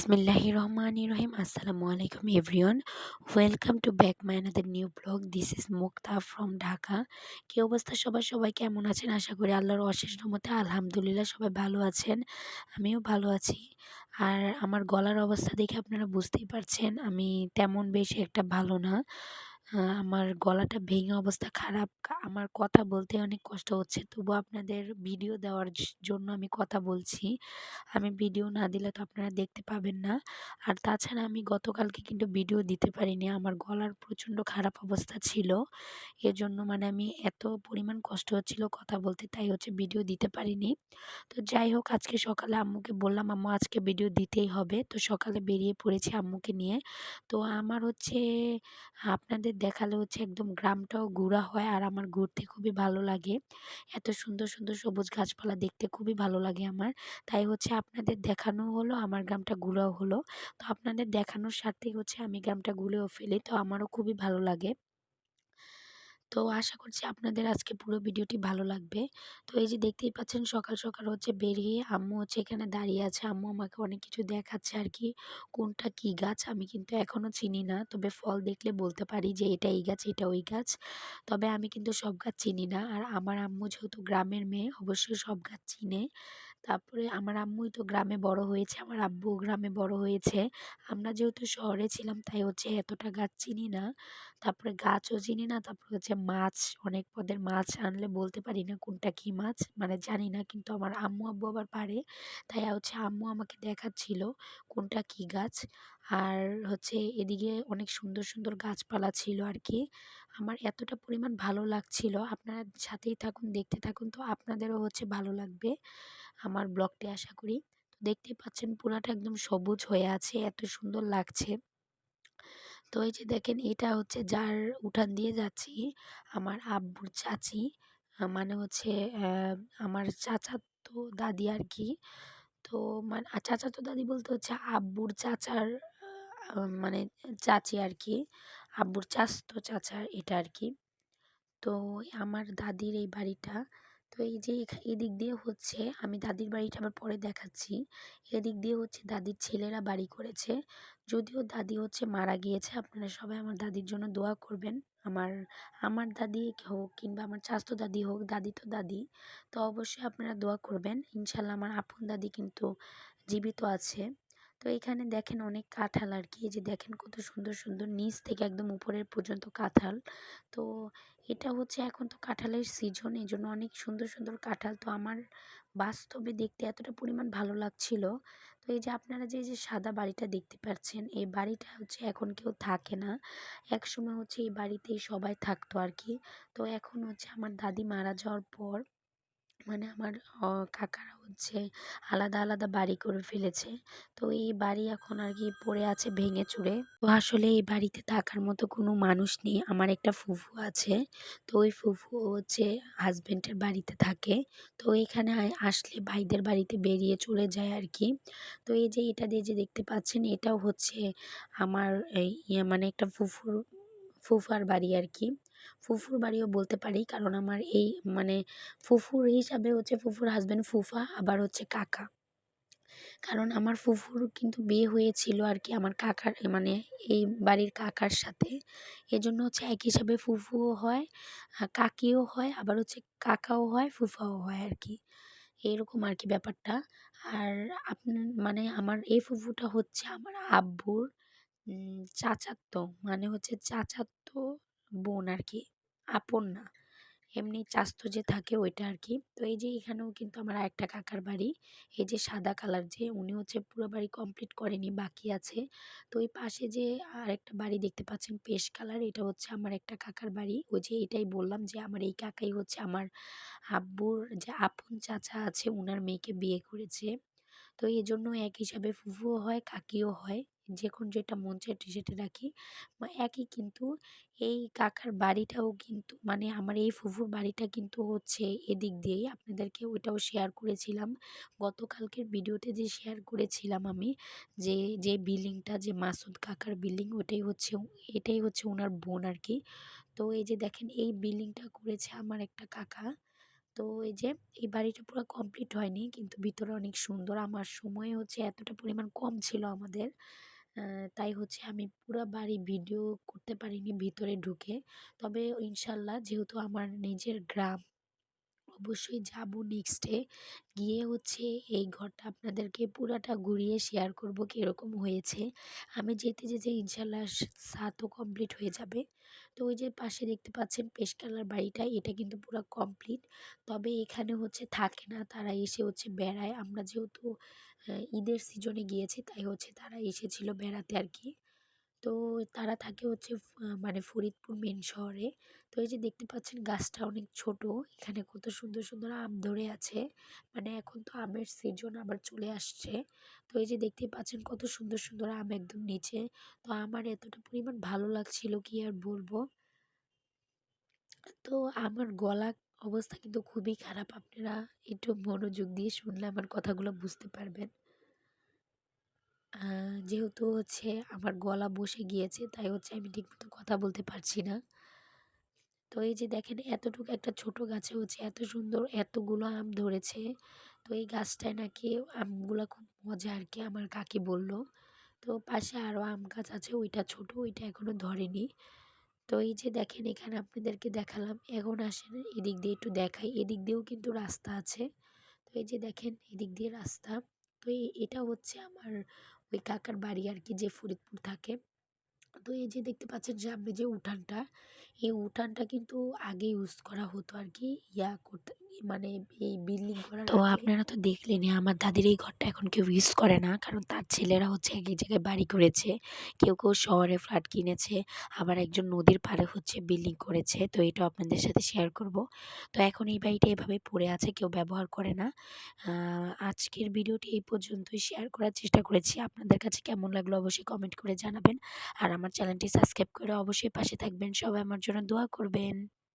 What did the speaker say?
Bismillahirrahmanirrahim. Assalamualaikum everyone. Welcome to back my another new blog. This is Mukta from Dhaka. কি অবস্থা সবাই কেমন আছেন? আশা করি আল্লাহর অশেষ রহমতে আলহামদুলিল্লাহ সবাই ভালো আছেন। আমিও ভালো আছি। আর আমার গলার অবস্থা দেখে আপনারা বুঝতেই পারছেন আমি তেমন বেশি একটা ভালো না। আমার গলাটা ভেঙে অবস্থা খারাপ। আমার কথা বলতে অনেক কষ্ট হচ্ছে। তবুও আপনাদের ভিডিও দেওয়ার জন্য আমি কথা বলছি। আমি ভিডিও না দিলে তো আপনারা দেখতে পাবেন না। আর তাছাড়া আমি গতকালকে কিন্তু ভিডিও দিতে পারিনি। আমার গলার প্রচণ্ড খারাপ অবস্থা ছিল। এজন্য মানে আমি এত পরিমাণ কষ্ট হচ্ছিল কথা বলতে, তাই হচ্ছে ভিডিও দিতে পারিনি। তো যাই হোক, আজকে সকালে আম্মুকে বললাম, আম্মু আজকে ভিডিও দিতেই হবে। তো সকালে বেরিয়ে পড়েছি আম্মুকে নিয়ে। তো আমার হচ্ছে আপনাদের দেখালে হচ্ছে একদম গ্রামটাও ঘোরা হয়, আর আমার ঘুরতে খুবই ভালো লাগে। এত সুন্দর সবুজ গাছপালা দেখতে খুবই ভালো লাগে আমার। তাই হচ্ছে আপনাদের দেখানো হলো, আমার গ্রামটা ঘোরাও হলো। তো আপনাদের দেখানোর স্বার্থেই হচ্ছে আমি গ্রামটা ঘুরেও ফেলি। তো আমারও খুবই ভালো লাগে। তো আশা করছি আপনাদের আজকে পুরো ভিডিওটি ভালো লাগবে। তো এই যে দেখতেই পাচ্ছেন সকাল হচ্ছে বেরিয়ে আম্মু হচ্ছে এখানে দাঁড়িয়ে আছে। আম্মু আমাকে অনেক কিছু দেখাচ্ছে আরকি। কোনটা কি গাছ আমি কিন্তু এখনো চিনি না। তবে ফল দেখলে বলতে পারি যে এটা এই গাছ, এটা ওই গাছ। তবে আমি কিন্তু সব গাছ চিনি না। আর আমার আম্মু যেহেতু গ্রামের মেয়ে অবশ্যই সব গাছ চিনে। তারপরে আমার আম্মুই তো গ্রামে বড় হয়েছে, আমার আব্বুও গ্রামে বড় হয়েছে। আমরা যেহেতু শহরে ছিলাম তাই হচ্ছে এতটা গাছ চিনি না। তারপরে গাছও চিনি না। তারপরে হচ্ছে মাছ, অনেক পদের মাছ আনলে বলতে পারি না কোনটা কি মাছ, মানে জানি না। কিন্তু আমার আম্মু আব্বু আবার পারে। তাই হচ্ছে আম্মু আমাকে দেখাচ্ছিল কোনটা কি গাছ। আর হচ্ছে এদিকে অনেক সুন্দর গাছপালা ছিল আরকি। আমার এতটা পরিমাণ ভালো লাগছিল। আপনারা সাথেই থাকুন, দেখতে থাকুন। তো আপনাদেরও হচ্ছে ভালো লাগবে আমার ব্লগটি আশা করি। তো দেখতেই পাচ্ছেন পুরাটা একদম সবুজ হয়ে আছে। এত সুন্দর লাগছে। তো এই যে দেখেন, এটা হচ্ছে যার উঠান দিয়ে যাচ্ছি, আমার আব্বুর চাচী। মানে হচ্ছে আমার চাচাতো দাদি আরকি। তো মানে চাচাতো দাদি বলতে হচ্ছে আব্বুর চাচার মানে চাচী আরকি। আব্বুর চাচতো চাচা এটা আরকি। তো আমার দাদির এই বাড়িটা। তো এই যে এদিক দিয়ে হচ্ছে আমি দাদির বাড়িটা আবার পরে দেখাচ্ছি। এদিক দিয়ে হচ্ছে দাদির ছেলেরা বাড়ি করেছে। যদিও দাদি হচ্ছে মারা গিয়েছে। আপনারা সবাই আমার দাদির জন্য দোয়া করবেন। আমার আমার দাদি হোক কিংবা আমার চাচাতো দাদি হোক, দাদি তো দাদি। তো অবশ্যই আপনারা দোয়া করবেন। ইনশাআল্লাহ আমার আপন দাদি কিন্তু জীবিত আছে। তো এখানে দেখেন অনেক কাঁঠাল আরকি। এই যে দেখেন কত সুন্দর নিচ থেকে একদম উপরের পর্যন্ত কাঁঠাল। তো এটা হচ্ছে এখন তো কাঁঠালের সিজন, এজন্য অনেক সুন্দর কাঁঠাল। তো আমার বাস্তবে দেখতে এতটা পরিমাণ ভালো লাগছিল। তো এই যে আপনারা যে সাদা বাড়িটা দেখতে পাচ্ছেন, এই বাড়িটা হচ্ছে এখন কেউ থাকে না। একসময় হচ্ছে এই বাড়িতেই সবাই থাকতো আরকি। তো এখন হচ্ছে আমার দাদি মারা যাওয়ার পর মানে আমার কাকারা হচ্ছে আলাদা বাড়ি করে ফেলেছে। তো এই বাড়ি এখন আরকি পড়ে আছে ভেঙে চুরে। তো আসলে এই বাড়িতে থাকার মতো কোনো মানুষ নেই। আমার একটা ফুফু আছে। তো ওই ফুফু হচ্ছে হাসব্যান্ডের বাড়িতে থাকে। তো এখানে আসলে ভাইদের বাড়িতে বেরিয়ে চলে যায় আরকি। তো এই যে এটা দিয়ে যে দেখতে পাচ্ছেন, এটাও হচ্ছে আমার এই মানে একটা ফুফার বাড়ি আরকি। ফুফুর বাড়িও বলতে পারি, কারণ আমার এই মানে ফুফুর হিসাবে হচ্ছে ফুফুর হাসব্যান্ড ফুফা, আবার হচ্ছে কাকা। কারণ আমার ফুফুর কিন্তু বিয়ে হয়েছিল আরকি আমার কাকার মানে এই বাড়ির কাকার সাথে। এজন্য হচ্ছে এক হিসাবে ফুফুও হয়, কাকিও হয়, আবার হচ্ছে কাকাও হয়, ফুফাও হয় আরকি। এরকম আরকি ব্যাপারটা। আর মানে আমার এই ফুফুটা হচ্ছে আমার আব্বুর চাচাতো, মানে হচ্ছে চাচাতো বোন আরকি। আপন না। এমনি চাস্তো যে থাকে ওইটা আরকি। তো এই যে এখানেও কিন্তু আমার আরেকটা কাকার বাড়ি। এই যে সাদা কালার, যে উনি হচ্ছে পুরো বাড়ি কমপ্লিট করেনি, বাকি আছে। তো ওই পাশে যে আরেকটা বাড়ি দেখতে পাচ্ছেন পেশ কালার, এটা হচ্ছে আমার একটা কাকার বাড়ি। ওই যে এটাই বললাম যে আমার এই কাকাই হচ্ছে আমার আব্বুর যে আপন চাচা আছে উনার মেয়েকে বিয়ে করেছে। তো এজন্য এক হিসাবে ফুফুও হয়, কাকিও হয়। যখন যেটা মন চায় সেটা রাখি। একই কিন্তু এই কাকার বাড়িটাও কিন্তু মানে আমার এই ফুফুর বাড়িটা কিন্তু হচ্ছে এদিক দিয়েই। আপনাদেরকে ওইটাও শেয়ার করেছিলাম। গতকালকের ভিডিওতে যে শেয়ার করেছিলাম আমি, যে বিল্ডিংটা, যে মাসুদ কাকার বিল্ডিং, এটাই হচ্ছে উনার বোন আরকি। তো এই যে দেখেন এই বিল্ডিংটা করেছে আমার একটা কাকা। তো এই যে এই বাড়িটা পুরো কমপ্লিট হয়নি, কিন্তু ভিতরে অনেক সুন্দর। আমার সময় হচ্ছে এতটা পরিমাণ কম ছিল আমাদের, তাই হচ্ছে আমি পুরা বাড়ি ভিডিও করতে পারিনি ভিতরে ঢুকে। তবে ইনশাল্লাহ যেহেতু আমার নিজের গ্রাম, অবশ্যই যাব নেক্সটে, গিয়ে হচ্ছে এই ঘরটা আপনাদেরকে পুরাটা ঘুরিয়ে শেয়ার করব কীরকম হয়েছে। আমি যেতে যেতে ইনশাল্লাহ ছাদও কমপ্লিট হয়ে যাবে। তো ওই যে পাশে দেখতে পাচ্ছেন পেশকালার বাড়িটা, এটা কিন্তু পুরা কমপ্লিট। তবে এখানে হচ্ছে থাকে না, তারা এসে হচ্ছে বেড়ায়। আমরা যেহেতু ঈদের সিজনে গিয়েছি, তাই হচ্ছে তারা এসেছিল বেড়াতে আর কি। তো তারা থাকে হচ্ছে মানে ফরিদপুর মেন শহরে। তো এই যে দেখতে পাচ্ছেন গাছটা অনেক ছোট। এখানে কত সুন্দর সুন্দর আম ধরে আছে। মানে এখন তো আমের সিজন আবার চলে আসছে। তো এই যে দেখতেই পাচ্ছেন কত সুন্দর সুন্দর আম একদম নিচে। তো আমার এতটা পরিমাণ ভালো লাগছিল কি আর বলবো। তো আমার গলা অবস্থা কিন্তু খুবই খারাপ। আপনারা একটু মনোযোগ দিয়ে শুনলে আমার কথাগুলো বুঝতে পারবেন। যেহেতু হচ্ছে আমার গলা বসে গিয়েছে, তাই হচ্ছে আমি ঠিকমতো কথা বলতে পারছি না। তো এই যে দেখেন এতটুকু একটা ছোট গাছে হচ্ছে এত সুন্দর এতগুলো আম ধরেছে। তো এই গাছটায় নাকি আমগুলা খুব মজা আর কি, আমার কাকি বলল। তো পাশে আরও আম গাছ আছে, ওইটা ছোট, ওইটা এখনো ধরেনি। তো এই যে দেখেন এখানে আপনাদেরকে দেখালাম। এখন আসেন এদিক দিয়ে একটু দেখাই, এদিক দিয়েও কিন্তু রাস্তা আছে। তো এই যে দেখেন এদিক দিয়ে রাস্তা। তো এটা হচ্ছে আমার ওই কাকার বাড়ি আর কি, যে ফরিদপুর থাকে। তো এই যে দেখতে পাচ্ছেন সামনে যে উঠানটা, এই উঠানটা কিন্তু আগে ইউজ করা হতো আর কি, ইয়া করতে, মানে এই বিল্ডিং করার তো আগে। আপনারা তো দেখলেনই আমার দাদির এই ঘরটা এখন কেউ ইউজ করে না, কারণ তার ছেলেরা হচ্ছে এক এক জায়গায় বাড়ি করেছে। কেউ কেউ শহরে ফ্ল্যাট কিনেছে, আবার একজন নদীর পাড়ে হচ্ছে বিল্ডিং করেছে। তো এটাও আপনাদের সাথে শেয়ার করব। তো এখন এই বাড়িটা এভাবে পড়ে আছে, কেউ ব্যবহার করে না। আজকের ভিডিওটি এই পর্যন্তই শেয়ার করার চেষ্টা করেছি। আপনাদের কাছে কেমন লাগলো অবশ্যই কমেন্ট করে জানাবেন। আর আমার চ্যানেলটি সাবস্ক্রাইব করে অবশ্যই পাশে থাকবেন। সবাই আমার জন্য দোয়া করবেন।